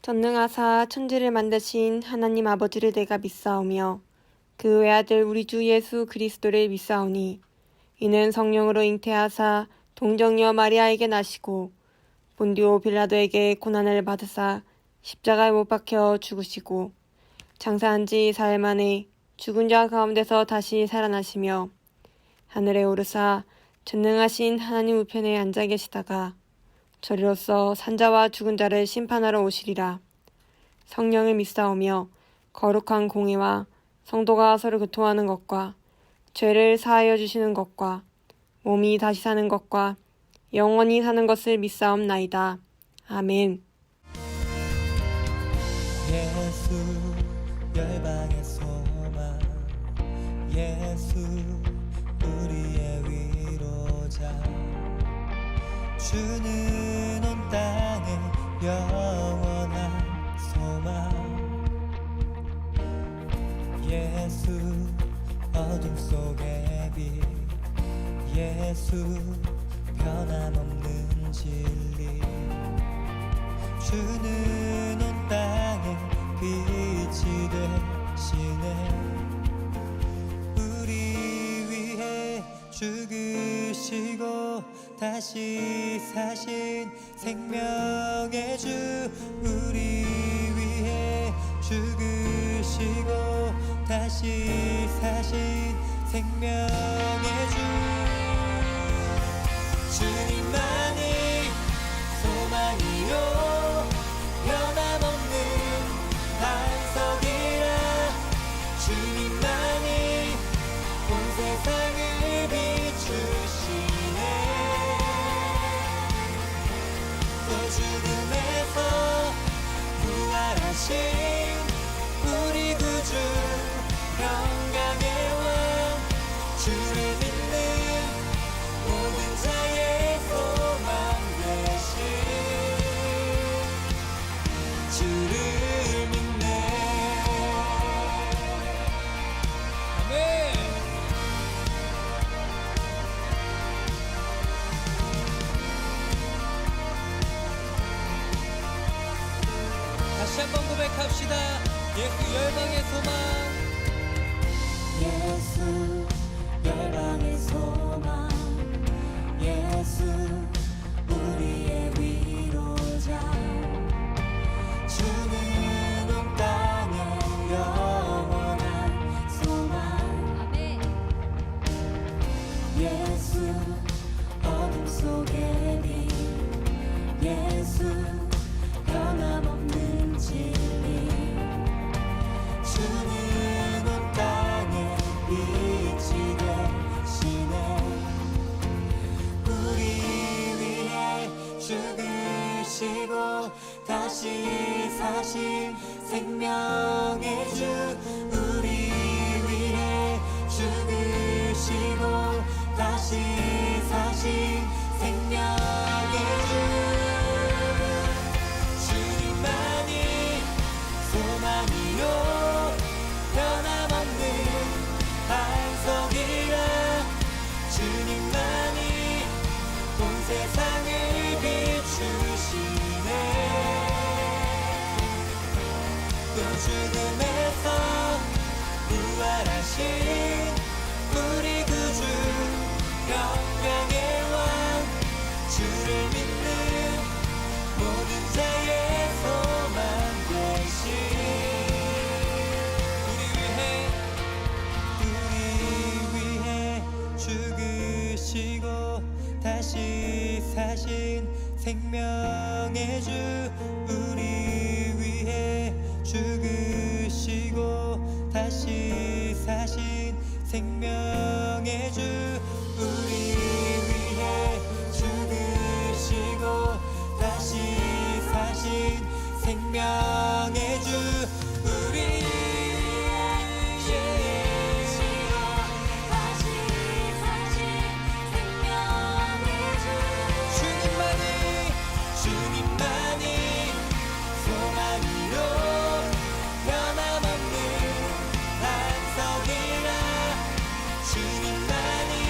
전능하사 천지를 만드신 하나님 아버지를 내가 믿사오며 그 외아들 우리 주 예수 그리스도를 믿사오니 이는 성령으로 잉태하사 동정녀 마리아에게 나시고 본디오 빌라도에게 고난을 받으사 십자가에 못 박혀 죽으시고 장사한 지 사흘 만에 죽은 자 가운데서 다시 살아나시며 하늘에 오르사 전능하신 하나님 우편에 앉아 계시다가 저리로서 산자와 죽은 자를 심판하러 오시리라. 성령을 믿사오며 거룩한 공회와 성도가 서로 교통하는 것과 죄를 사하여 주시는 것과 몸이 다시 사는 것과 영원히 사는 것을 믿사옵나이다. 아멘. 예수 열방의 소망, 예수 우리의 위로자, 주는 온 땅의 영원한 소망. 예수 어둠 속의 빛, 예수 변함없는 진리, 주는 온 땅의 빛이 되시네. 우리 위해 죽으시고 다시 사신 생명의 주, 우리 위해 죽으시고 다시 사신 생명의 주. 주님만이 소망이요 변함없는 반석이라. 주님만이 온 세상을 비추시네. 또 죽음에서 부활하신 우리 구주 평강의 왕, 주를 믿는 모든 자의 소망 되신 주를 믿네. 아멘. 다시 한번 고백합시다. 예수 열방의 소망, 예수 열방의 소망, 예수 우리의 위로자, 주는 온 땅의 영원한 소망. 아멘. 예수 어둠 속의 빛, 예수 변함없는 진리, 주는 온 땅의 빛이 되시네. 우리 위해 죽으시고 다시 사신 생명의 주, 우리 위해 죽으시고 다시 사신 생명의 주. 주님만이 소망이요 변함없는 반석이라. 주님만이 온 세상을 비추시네. 또 죽음에서 부활하신 우리 구주 평강의 왕, 주를 믿는 모든 자의 소망 되신 우리 위해 죽으시고 다시 사신 생명의 주, 우리 위해 죽으시고 다시 사신 생명의 주, 우리 위해 죽으시고 다시 사신 생명의 주, 우리 주님만이 소망이요 변함없는 반석이라. 주님만이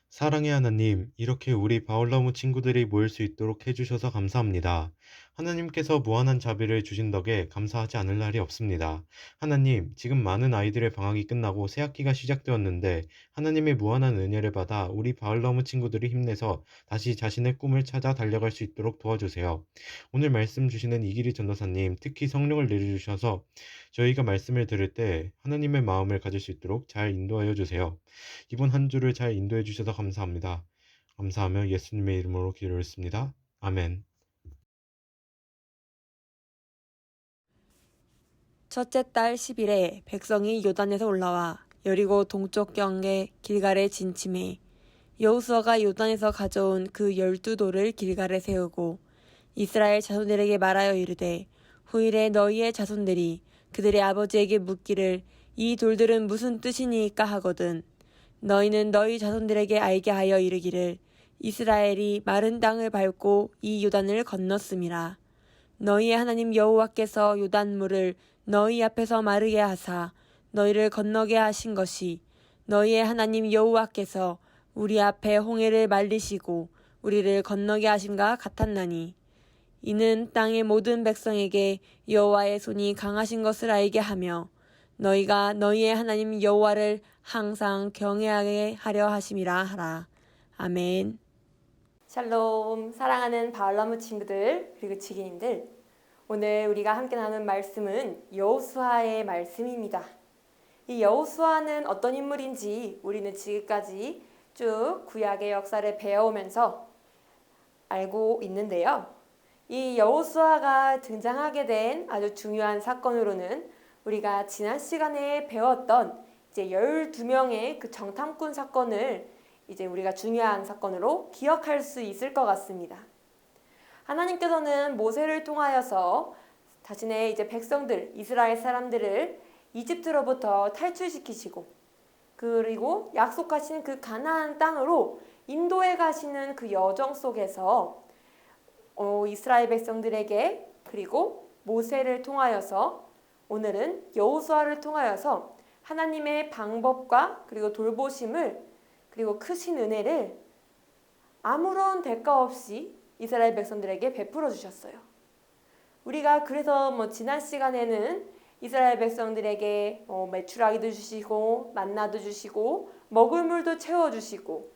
사랑의 하나님, 이렇게 우리 바울나무 친구들이 모일 수 있도록 해주셔서 감사합니다. 하나님께서 무한한 자비를 주신 덕에 감사하지 않을 날이 없습니다. 하나님, 지금 많은 아이들의 방학이 끝나고 새학기가 시작되었는데 하나님의 무한한 은혜를 받아 우리 바울나무 친구들이 힘내서 다시 자신의 꿈을 찾아 달려갈 수 있도록 도와주세요. 오늘 말씀 주시는 이기리 전도사님, 특히 성령을 내려주셔서 저희가 말씀을 들을 때 하나님의 마음을 가질 수 있도록 잘 인도하여 주세요. 이번 한 주를 잘 인도해 주셔서 감사합니다. 감사하며 예수님의 이름으로 기도했습니다. 아멘. 첫째 달 10일에 백성이 요단에서 올라와 여리고 동쪽 경계 길갈에 진침해 여호수아가 요단에서 가져온 그 12돌을 길갈에 세우고 이스라엘 자손들에게 말하여 이르되 후일에 너희의 자손들이 그들의 아버지에게 묻기를 이 돌들은 무슨 뜻이니까 하거든 너희는 너희 자손들에게 알게 하여 이르기를 이스라엘이 마른 땅을 밟고 이 요단을 건넜음이라 너희의 하나님 여호와께서 요단물을 너희 앞에서 마르게 하사 너희를 건너게 하신 것이 너희의 하나님 여호와께서 우리 앞에 홍해를 말리시고 우리를 건너게 하심과 같았나니 이는 땅의 모든 백성에게 여호와의 손이 강하신 것을 알게 하며 너희가 너희의 하나님 여호와를 항상 경외하게 하려 하심이라 하라. 아멘. 샬롬, 사랑하는 바울나무 친구들 그리고 지기님들, 오늘 우리가 함께 나눈 말씀은 여호수아의 말씀입니다. 이 여호수아는 어떤 인물인지 우리는 지금까지 쭉 구약의 역사를 배워오면서 알고 있는데요. 이 여호수아가 등장하게 된 아주 중요한 사건으로는 우리가 지난 시간에 배웠던 이제 12명의 그 정탐꾼 사건을 이제 우리가 중요한 사건으로 기억할 수 있을 것 같습니다. 하나님께서는 모세를 통하여서 자신의 이제 백성들, 이스라엘 사람들을 이집트로부터 탈출시키시고 그리고 약속하신 그 가나안 땅으로 인도해 가시는 그 여정 속에서 이스라엘 백성들에게 그리고 모세를 통하여서 오늘은 여호수아를 통하여서 하나님의 방법과 그리고 돌보심을 그리고 크신 은혜를 아무런 대가 없이 이스라엘 백성들에게 베풀어 주셨어요. 우리가 그래서 지난 시간에는 이스라엘 백성들에게 메추라기도 주시고 만나도 주시고 먹을 물도 채워주시고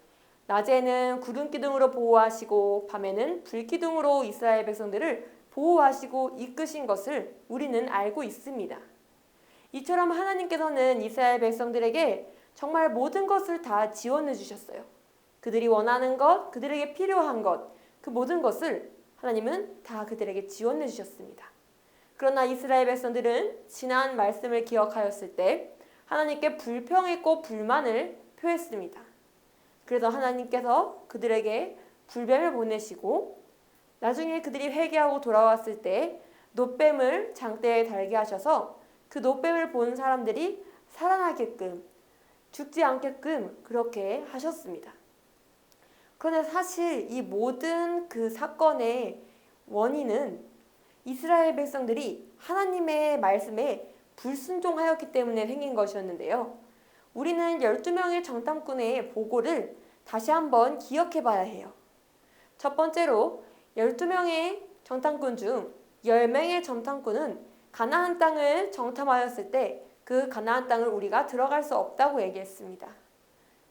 낮에는 구름 기둥으로 보호하시고 밤에는 불 기둥으로 이스라엘 백성들을 보호하시고 이끄신 것을 우리는 알고 있습니다. 이처럼 하나님께서는 이스라엘 백성들에게 정말 모든 것을 다 지원해 주셨어요. 그들이 원하는 것, 그들에게 필요한 것, 그 모든 것을 하나님은 다 그들에게 지원해 주셨습니다. 그러나 이스라엘 백성들은 지난 말씀을 기억하였을 때 하나님께 불평했고 불만을 표했습니다. 그래서 하나님께서 그들에게 불뱀을 보내시고 나중에 그들이 회개하고 돌아왔을 때 놋뱀을 장대에 달게 하셔서 그 놋뱀을 본 사람들이 살아나게끔 죽지 않게끔 그렇게 하셨습니다. 그런데 사실 이 모든 그 사건의 원인은 이스라엘 백성들이 하나님의 말씀에 불순종하였기 때문에 생긴 것이었는데요. 우리는 12명의 정탐꾼의 보고를 다시 한번 기억해 봐야 해요. 첫 번째로 12명의 정탐꾼 중 10명의 정탐꾼은 가나안 땅을 정탐하였을 때 그 가나안 땅을 우리가 들어갈 수 없다고 얘기했습니다.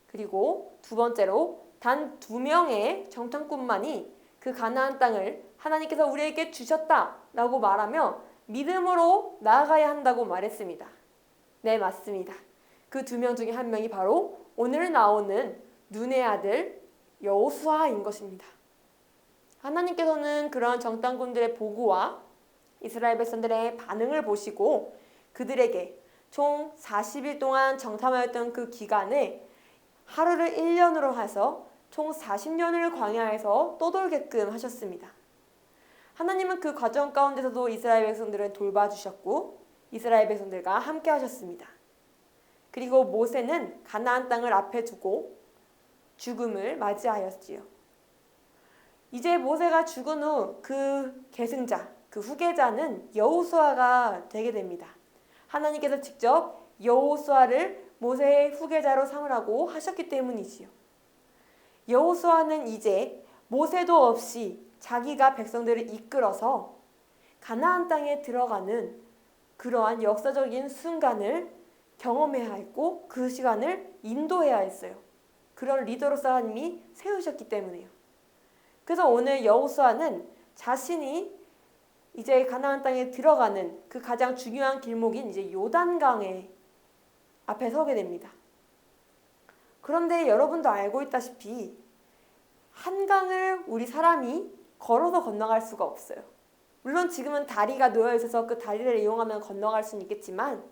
그리고 두 번째로 단 2명의 정탐꾼만이 그 가나안 땅을 하나님께서 우리에게 주셨다라고 말하며 믿음으로 나아가야 한다고 말했습니다. 네, 맞습니다. 그 2명 중에 한 명이 바로 오늘 나오는 눈의 아들 여호수아인 것입니다. 하나님께서는 그런 정탐꾼들의 보고와 이스라엘 백성들의 반응을 보시고 그들에게 총 40일 동안 정탐하였던 그 기간에 하루를 1년으로 해서 총 40년을 광야에서 떠돌게끔 하셨습니다. 하나님은 그 과정 가운데서도 이스라엘 백성들을 돌봐주셨고 이스라엘 백성들과 함께 하셨습니다. 그리고 모세는 가나안 땅을 앞에 두고 죽음을 맞이하였지요. 이제 모세가 죽은 후 그 계승자, 그 후계자는 여호수아가 되게 됩니다. 하나님께서 직접 여호수아를 모세의 후계자로 삼으라고 하셨기 때문이지요. 여호수아는 이제 모세도 없이 자기가 백성들을 이끌어서 가나안 땅에 들어가는 그러한 역사적인 순간을 경험해야 했고 그 시간을 인도해야 했어요. 그런 리더로서 하나님이 세우셨기 때문에요. 그래서 오늘 여호수아는 자신이 이제 가나안 땅에 들어가는 그 가장 중요한 길목인 이제 요단강의 앞에 서게 됩니다. 그런데 여러분도 알고 있다시피 한강을 우리 사람이 걸어서 건너갈 수가 없어요. 물론 지금은 다리가 놓여 있어서 그 다리를 이용하면 건너갈 수는 있겠지만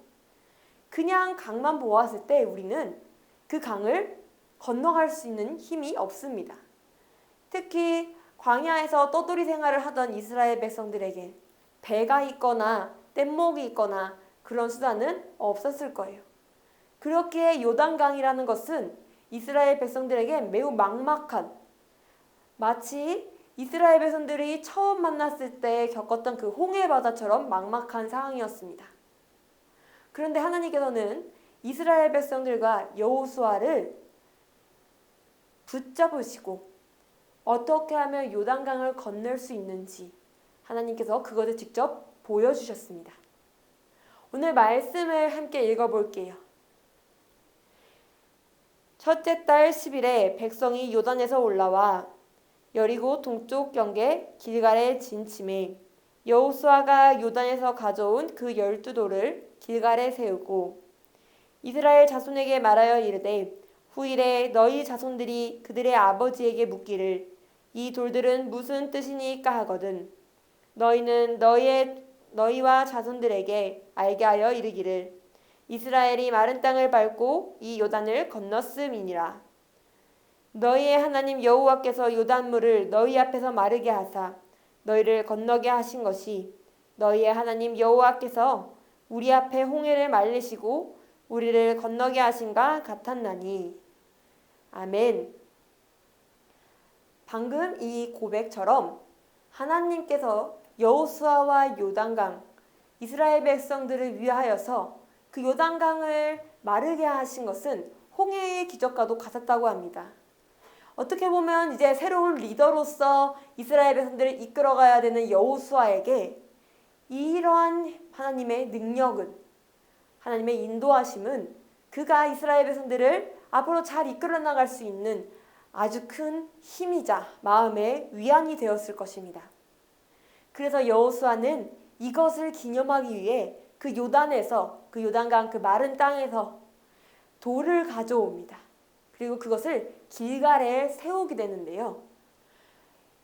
그냥 강만 보았을 때 우리는 그 강을 건너갈 수 있는 힘이 없습니다. 특히 광야에서 떠돌이 생활을 하던 이스라엘 백성들에게 배가 있거나 뗏목이 있거나 그런 수단은 없었을 거예요. 그렇기에 요단강이라는 것은 이스라엘 백성들에게 매우 막막한, 마치 이스라엘 백성들이 처음 만났을 때 겪었던 그 홍해 바다처럼 막막한 상황이었습니다. 그런데 하나님께서는 이스라엘 백성들과 여호수아를 붙잡으시고 어떻게 하면 요단강을 건널 수 있는지 하나님께서 그것을 직접 보여주셨습니다. 오늘 말씀을 함께 읽어볼게요. 첫째 달 10일에 백성이 요단에서 올라와 여리고 동쪽 경계 길갈에 진침해 여호수아가 요단에서 가져온 그 12돌을 길갈에 세우고 이스라엘 자손에게 말하여 이르되 후일에 너희 자손들이 그들의 아버지에게 묻기를 이 돌들은 무슨 뜻이니까 하거든 너희는 너희와 자손들에게 알게 하여 이르기를 이스라엘이 마른 땅을 밟고 이 요단을 건넜음이니라. 너희의 하나님 여호와께서 요단물을 너희 앞에서 마르게 하사 너희를 건너게 하신 것이 너희의 하나님 여호와께서 우리 앞에 홍해를 말리시고 우리를 건너게 하신가 같았나니. 아멘. 방금 이 고백처럼 하나님께서 여호수아와 요단강, 이스라엘 백성들을 위하여서 그 요단강을 마르게 하신 것은 홍해의 기적과도 같았다고 합니다. 어떻게 보면 이제 새로운 리더로서 이스라엘 백성들을 이끌어가야 되는 여호수아에게 이러한 하나님의 능력은, 하나님의 인도하심은 그가 이스라엘 백성들을 앞으로 잘 이끌어 나갈 수 있는 아주 큰 힘이자 마음의 위안이 되었을 것입니다. 그래서 여호수아는 이것을 기념하기 위해 그 요단에서, 그 요단강 그 마른 땅에서 돌을 가져옵니다. 그리고 그것을 길갈에 세우게 되는데요.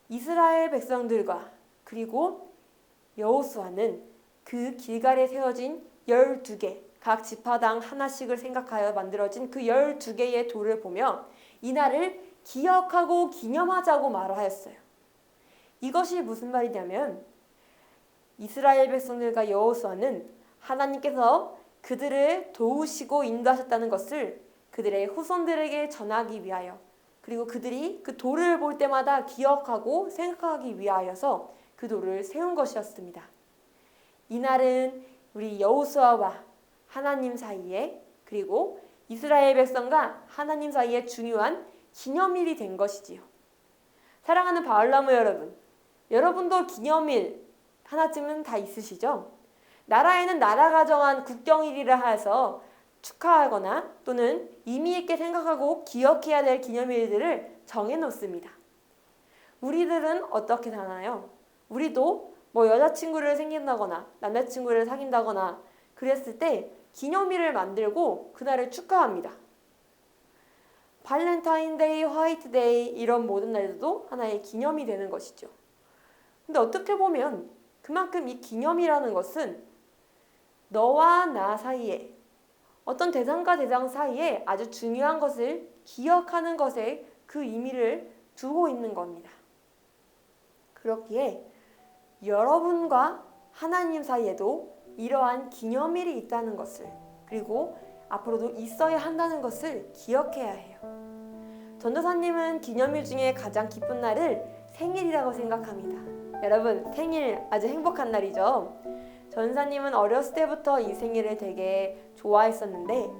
이스라엘 백성들과 그리고 여호수아는 그 길갈에 세워진 12개, 각 지파당 하나씩을 생각하여 만들어진 그 12개의 돌을 보며 이날을 기억하고 기념하자고 말하였어요. 이것이 무슨 말이냐면 이스라엘 백성들과 여호수아는 하나님께서 그들을 도우시고 인도하셨다는 것을 그들의 후손들에게 전하기 위하여, 그리고 그들이 그 돌을 볼 때마다 기억하고 생각하기 위하여서 그 돌을 세운 것이었습니다. 이날은 우리 여호수아와 하나님 사이에, 그리고 이스라엘 백성과 하나님 사이에 중요한 기념일이 된 것이지요. 사랑하는 바울나무 여러분, 여러분도 기념일 하나쯤은 다 있으시죠? 나라에는 나라가 정한 국경일이라 해서 축하하거나 또는 의미 있게 생각하고 기억해야 될 기념일들을 정해놓습니다. 우리들은 어떻게 사나요? 우리도 뭐 여자친구를 생긴다거나 남자친구를 사귄다거나 그랬을 때 기념일을 만들고 그날을 축하합니다. 발렌타인데이, 화이트데이 이런 모든 날들도 하나의 기념이 되는 것이죠. 근데 어떻게 보면 그만큼 이 기념이라는 것은 너와 나 사이에, 어떤 대상과 대상 사이에 아주 중요한 것을 기억하는 것에 그 의미를 두고 있는 겁니다. 그렇기에 여러분과 하나님 사이에도 이러한 기념일이 있다는 것을, 그리고 앞으로도 있어야 한다는 것을 기억해야 해요. 전도사님은 기념일 중에 가장 기쁜 날을 생일이라고 생각합니다. 여러분, 생일 아주 행복한 날이죠. 전사님은 어렸을 때부터 이 생일을 되게 좋아했었는데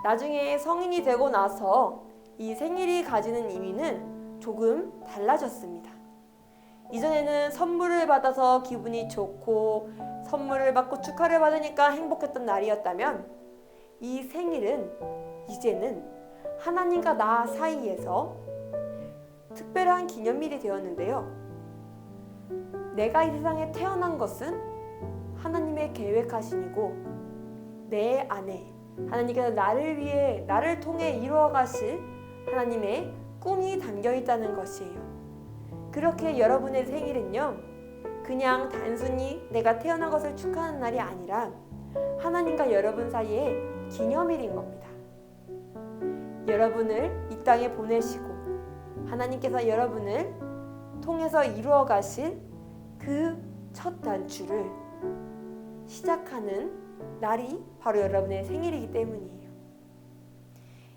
나중에 성인이 되고 나서 이 생일이 가지는 의미는 조금 달라졌습니다. 이전에는 선물을 받아서 기분이 좋고 선물을 받고 축하를 받으니까 행복했던 날이었다면 이 생일은 이제는 하나님과 나 사이에서 특별한 기념일이 되었는데요. 내가 이 세상에 태어난 것은 하나님의 계획하심이고 내 안에 하나님께서 나를 위해 나를 통해 이루어 가실 하나님의 꿈이 담겨 있다는 것이에요. 그렇게 여러분의 생일은요, 그냥 단순히 내가 태어난 것을 축하하는 날이 아니라 하나님과 여러분 사이의 기념일인 겁니다. 여러분을 이 땅에 보내시고 하나님께서 여러분을 통해서 이루어 가실 그 첫 단추를 시작하는 날이 바로 여러분의 생일이기 때문이에요.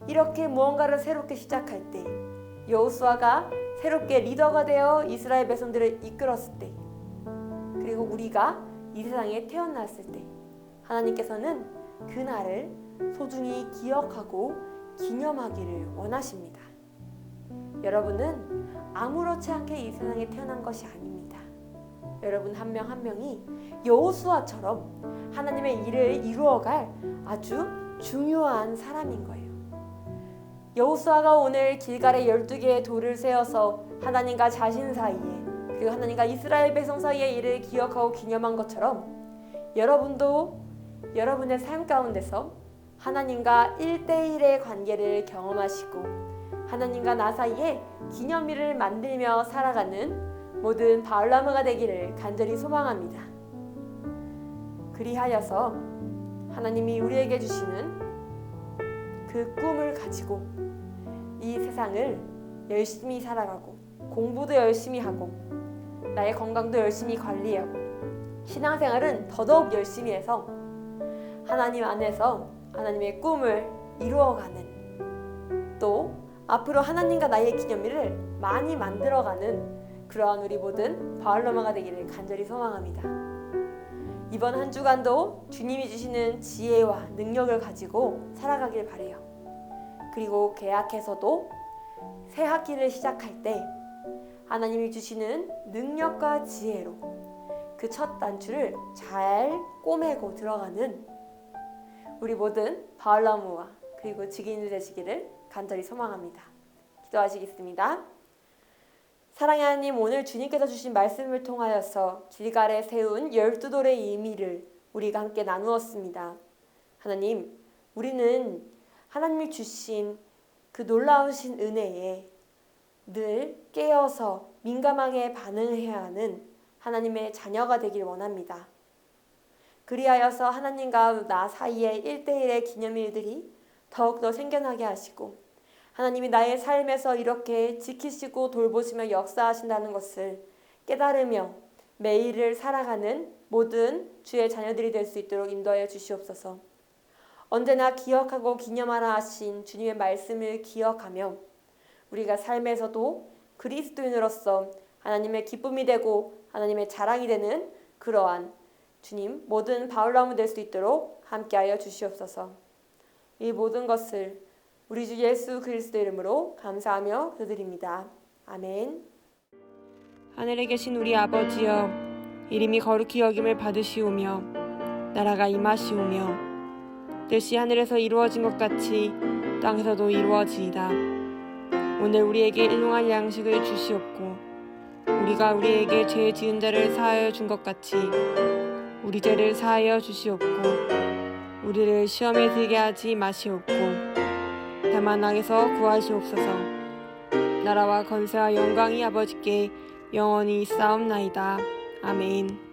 이렇게 무언가를 새롭게 시작할 때, 여호수아가 새롭게 리더가 되어 이스라엘 백성들을 이끌었을 때, 그리고 우리가 이 세상에 태어났을 때 하나님께서는 그날을 소중히 기억하고 기념하기를 원하십니다. 여러분은 아무렇지 않게 이 세상에 태어난 것이 아닙니다. 여러분 한 명 한 명이 여호수아처럼 하나님의 일을 이루어갈 아주 중요한 사람인 거예요. 여호수아가 오늘 길갈에 12개의 돌을 세워서 하나님과 자신 사이에 그리고 하나님과 이스라엘 백성 사이의 일을 기억하고 기념한 것처럼 여러분도 여러분의 삶 가운데서 하나님과 1대1의 관계를 경험하시고 하나님과 나 사이에 기념일을 만들며 살아가는 모든 바울나무가 되기를 간절히 소망합니다. 그리하여서 하나님이 우리에게 주시는 그 꿈을 가지고 이 세상을 열심히 살아가고 공부도 열심히 하고 나의 건강도 열심히 관리하고 신앙생활은 더더욱 열심히 해서 하나님 안에서 하나님의 꿈을 이루어가는, 또 앞으로 하나님과 나의 기념일을 많이 만들어가는 그러한 우리 모든 바울로마가 되기를 간절히 소망합니다. 이번 한 주간도 주님이 주시는 지혜와 능력을 가지고 살아가길 바라요. 그리고 계약해서도 새 학기를 시작할 때 하나님이 주시는 능력과 지혜로 그 첫 단추를 잘 꼬매고 들어가는 우리 모든 바울나무와 그리고 직인들 되시기를 간절히 소망합니다. 기도하시겠습니다. 사랑의 하나님, 오늘 주님께서 주신 말씀을 통하여서 길갈에 세운 12돌의 의미를 우리가 함께 나누었습니다. 하나님, 우리는 하나님이 주신 그 놀라우신 은혜에 늘 깨어서 민감하게 반응해야 하는 하나님의 자녀가 되길 원합니다. 그리하여서 하나님과 나 사이의 1대1의 기념일들이 더욱더 생겨나게 하시고 하나님이 나의 삶에서 이렇게 지키시고 돌보시며 역사하신다는 것을 깨달으며 매일을 살아가는 모든 주의 자녀들이 될 수 있도록 인도하여 주시옵소서. 언제나 기억하고 기념하라 하신 주님의 말씀을 기억하며 우리가 삶에서도 그리스도인으로서 하나님의 기쁨이 되고 하나님의 자랑이 되는 그러한 주님 모든 바울나무 될 수 있도록 함께하여 주시옵소서. 이 모든 것을 우리 주 예수 그리스도 이름으로 감사하며 기도드립니다. 아멘. 하늘에 계신 우리 아버지여, 이름이 거룩히 여김을 받으시오며 나라가 임하시오며 뜻이 하늘에서 이루어진 것 같이 땅에서도 이루어지이다. 오늘 우리에게 일용할 양식을 주시옵고 우리가 우리에게 죄 지은 자를 사하여 준 것 같이 우리 죄를 사하여 주시옵고 우리를 시험에 들게 하지 마시옵고 다만 악에서 구하시옵소서. 나라와 권세와 영광이 아버지께 영원히 있사옵나이다. 아멘.